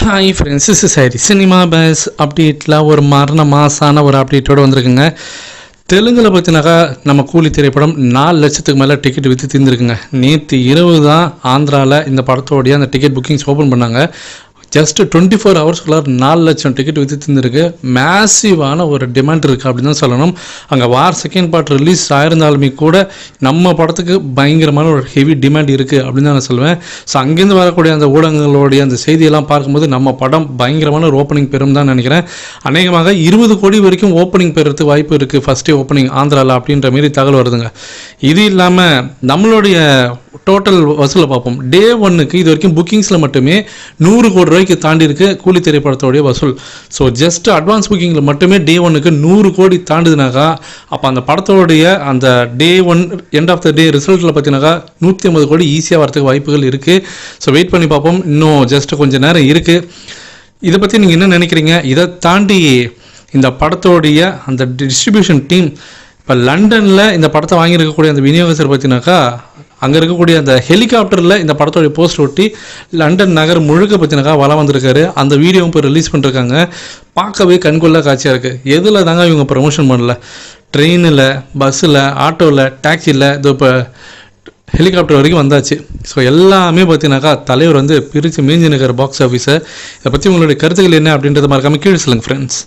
Hi friends, this is Hari. Cinema base அப்டேட்டில் ஒரு மரண மாசான ஒரு அப்டேட்டோடு வந்திருக்குங்க. தெலுங்கில் பார்த்தினாக்கா நம்ம கூலி திரைப்படம் 4 லட்சத்துக்கு மேலே டிக்கெட் விற்று தீர்ந்துருக்குங்க. நேற்று இரவு தான் ஆந்திராவில் இந்த படத்தோடைய அந்த டிக்கெட் புக்கிங்ஸ் ஓப்பன் பண்ணாங்க. ஜஸ்ட் 24 ஹவர்ஸ்க்குள்ளே 4 லட்சம் டிக்கெட் விற்று தந்துருக்கு. மேசிவான ஒரு டிமாண்ட் இருக்குது அப்படின்னு தான் சொல்லணும். அங்கே வார் செகண்ட் பார்ட் ரிலீஸ் ஆயிருந்தாலுமே கூட நம்ம படத்துக்கு பயங்கரமான ஒரு ஹெவி டிமாண்ட் இருக்குது அப்படின்னு தான் நான் சொல்லுவேன். ஸோ அங்கேருந்து வரக்கூடிய அந்த ஊடகங்களுடைய அந்த செய்தியெல்லாம் பார்க்கும்போது நம்ம படம் பயங்கரமான ஒரு ஓப்பனிங் பெறும் தான் நினைக்கிறேன். அநேகமாக 20 கோடி வரைக்கும் ஓப்பனிங் பெறத்துக்கு வாய்ப்பு இருக்குது ஃபஸ்ட்டே ஓப்பனிங் ஆந்திராவில் அப்படின்ற மாரி தகவல் வருதுங்க. இது இல்லாமல் நம்மளுடைய டோட்டல் வசூலை பார்ப்போம். டே 1க்கு இது வரைக்கும் புக்கிங்ஸில் மட்டுமே 100 கோடி ரூபாய்க்கு தாண்டி இருக்கு கூலி திரைப்படத்தோடைய வசூல். ஸோ ஜஸ்ட் அட்வான்ஸ் புக்கிங்கில் மட்டுமே டே 1க்கு 100 கோடி தாண்டுதுனாக்கா அப்போ அந்த படத்தோடைய அந்த டே 1 எண்ட் ஆஃப் த டே ரிசல்ட்டில் பார்த்தீங்கன்னாக்கா 150 கோடி ஈஸியாக வரதுக்கு வாய்ப்புகள் இருக்குது. ஸோ வெயிட் பண்ணி பார்ப்போம். இன்னும் ஜஸ்ட் கொஞ்சம் நேரம் இருக்குது. இதை பற்றி நீங்கள் என்ன நினைக்கிறீங்க? இதை தாண்டி இந்த படத்தோடைய அந்த டிஸ்ட்ரிபியூஷன் டீம் இப்போ லண்டனில் இந்த படத்தை வாங்கியிருக்கக்கூடிய அந்த விநியோகஸ்தர் பார்த்தீங்கன்னாக்கா அங்கே இருக்கக்கூடிய அந்த ஹெலிகாப்டரில் இந்த படத்தோடைய போஸ்ட் ஒட்டி லண்டன் நகர் முழுக்க பற்றினாக்கா வளம் வந்திருக்காரு. அந்த வீடியோவும் இப்போ ரிலீஸ் பண்ணிருக்காங்க. பார்க்கவே கண்கொள்ளா காட்சியாக இருக்குது. எதில் தாங்க இவங்க ப்ரமோஷன் பண்ணல? ட்ரெயினில், பஸ்ஸில், ஆட்டோவில், டாக்ஸியில், இது இப்போ ஹெலிகாப்டர் வரைக்கும் வந்தாச்சு. ஸோ எல்லாமே பார்த்தீங்கன்னாக்கா தலைவர் பிரித்து மீஞ்சி நிற்கிற பாக்ஸ் ஆஃபீஸை. இதை பற்றி உங்களுடைய கருத்துக்கள் என்ன அப்படின்றத மறக்காமல் கீழே சொல்லுங்கள் ஃப்ரெண்ட்ஸ்.